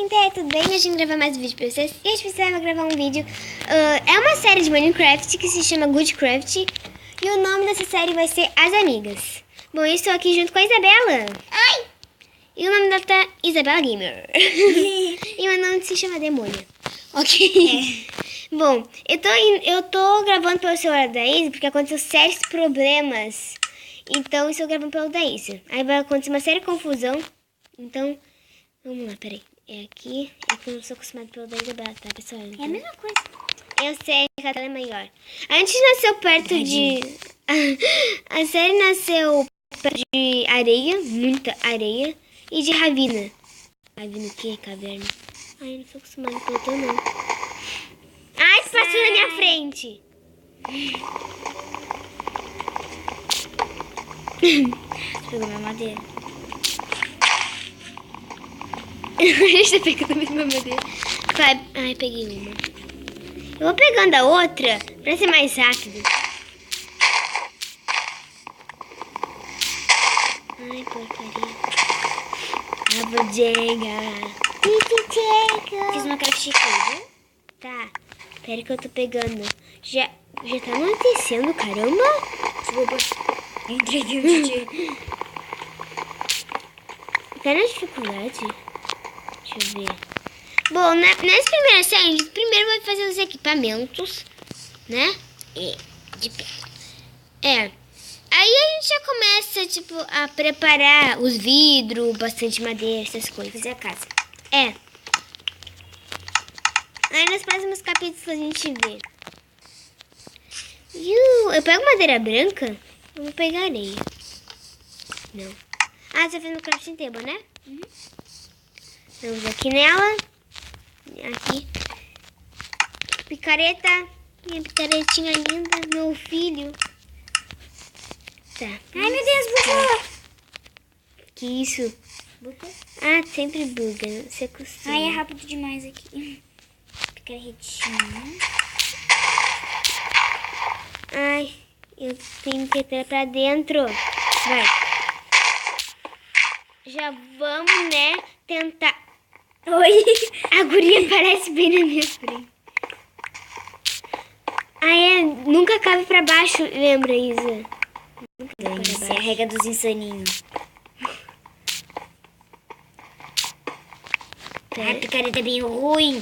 gente, tudo bem? A gente gravar mais um vídeo pra vocês. E a gente vai gravar um vídeo. É uma série de Minecraft que se chama Goodcraft. E o nome dessa série vai ser As Amigas. Bom, eu estou aqui junto com a Isabela. Ai! E o nome dela tá Isabela Gamer. E o nome se chama Demônio. Ok. Bom, eu tô gravando pelo celular da Isa porque aconteceu sérios problemas. Então, eu estou gravando pelo da Isa. Aí vai acontecer uma séria confusão. Então, vamos lá, peraí. É aqui. É que eu não sou acostumada pelo da Isabela, tá, pessoal? Então, É a mesma coisa. eu sei que a tela é maior. A gente nasceu perto de... A série nasceu perto de areia, muita areia, e de ravina. Ravina o quê? Caverna. Ai, eu não sou acostumada pelo teu, não. Ai, você passou na minha frente. Você pegou minha madeira. A gente tá pegando a mesma madeira. Ai, peguei uma. Eu vou pegando a outra pra ser mais rápido. Ai, porcaria. Jenga. Fiz uma craft aqui, Tá. Pera que eu tô pegando. Já tá anoitecendo, caramba. Desculpa. Entrei dentro de... Tá na dificuldade? Deixa eu ver. Bom, nessa primeira série, a gente primeiro vai fazer os equipamentos, né? de pé. É. Aí a gente já começa, tipo, a preparar os vidros, bastante madeira, essas coisas. Fazer a casa. É. Aí nos próximos capítulos a gente vê. Eu pego madeira branca? Eu vou pegar areia. Não. Ah, você fez no crafting table, né? Uhum. Vamos aqui nela. Aqui. Picareta. Minha picaretinha linda. Meu filho. Tá. Ai, meu Deus, bugou. Que isso? Bugou? Ah, sempre buga. Você acostuma. Ai, é rápido demais aqui. Picaretinha. Ai, eu tenho que entrar pra dentro. Vai. Já vamos, né, tentar... Oi. A guria aparece bem na minha frente. Ai, nunca cabe pra baixo, lembra, Isa? Isso é a regra dos insaninhos. A picareta é bem ruim.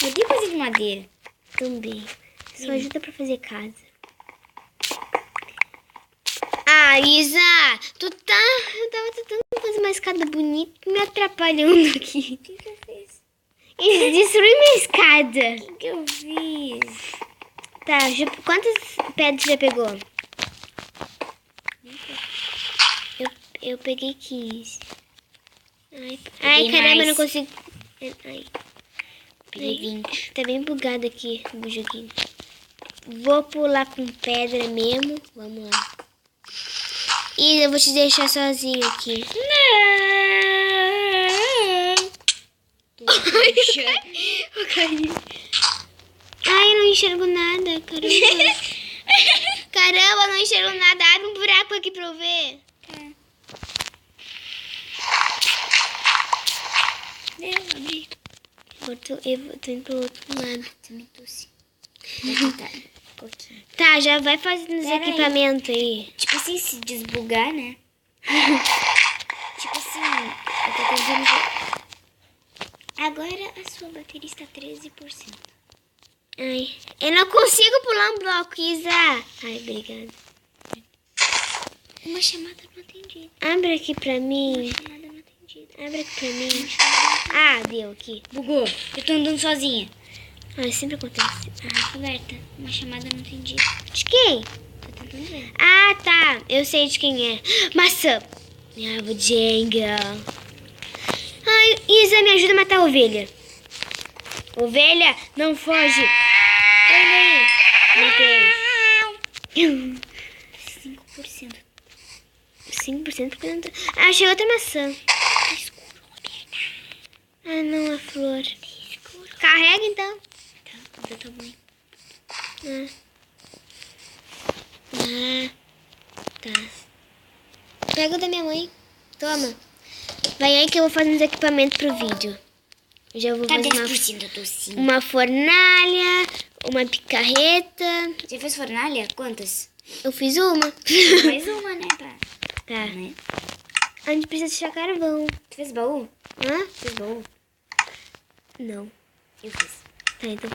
Eu tenho coisa de madeira. Também. Só ajuda pra fazer casa. Ah, Isa, eu tava tentando fazer uma escada bonita, me atrapalhando aqui. O que eu fiz? Isa, destruiu minha escada. O que eu fiz? Tá, quantas pedras você já pegou? Eu peguei 15. Ai, caramba, mais. eu não consigo... Ai, Peguei 20. tá bem bugado aqui o joguinho. Vou pular com pedra mesmo. Vamos lá. E eu vou te deixar sozinho aqui. Eu caí. Ai, eu não enxergo nada. Caramba. Caramba, eu não enxergo nada. Abre um buraco aqui pra eu ver. Eu abri. Eu tô indo pro outro lado. Também tossi. Vou tentar um pouquinho. Tá, já vai fazendo os Pera aí. equipamentos aí. Tipo assim, se desbugar, né? Tipo assim, eu tô tentando ver. Agora a sua bateria está 13%. Ai, eu não consigo pular um bloco, Isa. Ai, obrigada. Uma chamada não atendida. Abre aqui pra mim. Uma chamada não atendida. Abre aqui pra mim. Uma chamada Ah, deu aqui. bugou. Eu tô andando sozinha. Ai, sempre acontece. Roberta, uma chamada não atendida. De quem? Tô tentando ver. Ah, tá. Eu sei de quem é. Maçã. Minha árvore Jenga. Ai, Isa, me ajuda a matar a ovelha. Ovelha, não foge. Olha aí. Matei. 5%. 5% porque não tá... Achei outra maçã. Tá escuro, Roberta. Ah, não, a flor. Tá escuro. Carrega, então. Tá, do tamanho. Tá. Pega o da minha mãe. Toma. Vai aí que eu vou fazer uns equipamentos pro vídeo. Eu já vou Tá fazer 10% do docinho. uma fornalha, uma picareta. Você fez fornalha? Quantas? Eu fiz uma. Mais uma, né? Tá. Né? A gente precisa achar carvão. Tu fez baú? Hã? Fez baú? Não. Eu fiz. Tá, então